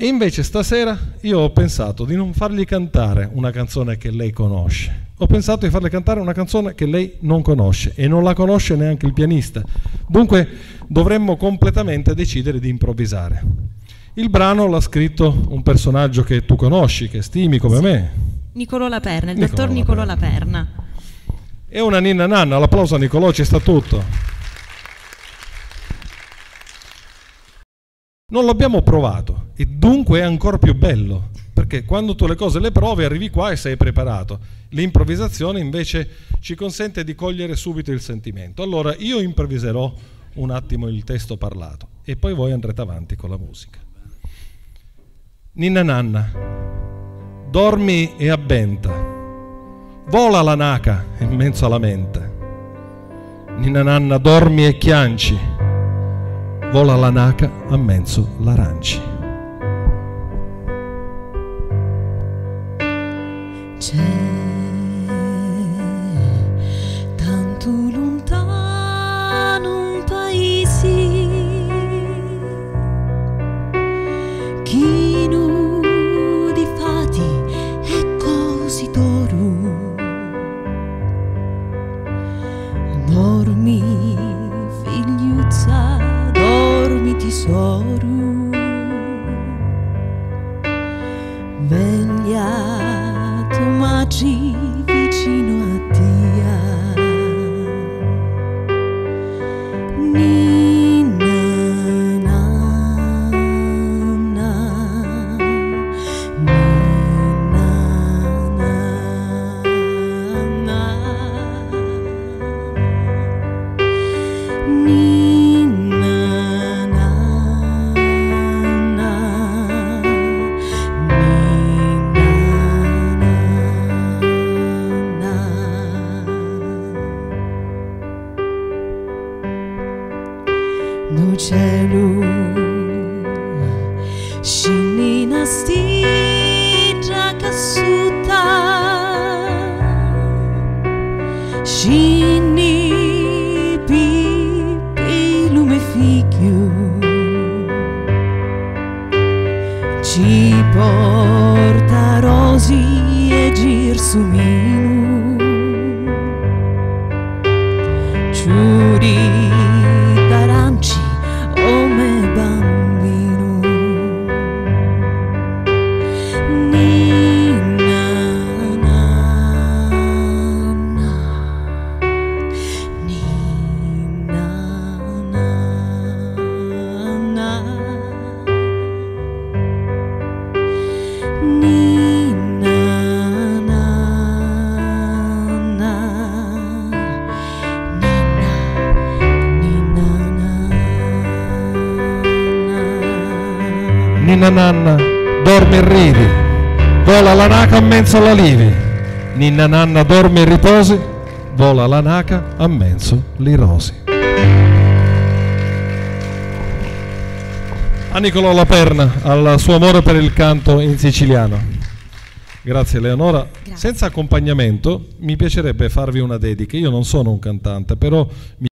E invece stasera io ho pensato di non fargli cantare una canzone che lei conosce. Ho pensato di farle cantare una canzone che lei non conosce e non la conosce neanche il pianista. Dunque dovremmo completamente decidere di improvvisare. Il brano l'ha scritto un personaggio che tu conosci, che stimi come me. Nicolò Laperna, il dottor Nicolò Laperna. È una ninna nanna, l'applauso a Nicolò, ci sta tutto. Non l'abbiamo provato e dunque è ancora più bello, perché quando tu le cose le provi arrivi qua e sei preparato. L'improvvisazione invece ci consente di cogliere subito il sentimento. Allora io improvviserò un attimo il testo parlato e poi voi andrete avanti con la musica. Ninna nanna, dormi e abbenta, vola la naca in mezzo alla mente. Ninna nanna, dormi e chianci, vola la naca a mezzo l'aranci. C'è tanto lontano un paese chino di fati e così d'oro. Dormi, figliuzza, dormi tesoro, veglia tu maggi vicino a Dio. Ninna nanna, ninna nanna, ninna no cielo scinina stingia cassuta, scinni pipi lume figlio, ci porta rosi e girsumino, ciuri d'aranci come bambino. Ninna nanna, ninna nanna, ninna nanna, Ninna nanna, dormi e ridi, vola la naca a mezzo alla livi. Ninna nanna, dormi e riposi, vola la naca a mezzo li rosi. A Nicolò Laperna, al suo amore per il canto in siciliano. Grazie Eleonora. Grazie. Senza accompagnamento mi piacerebbe farvi una dedica. Io non sono un cantante, però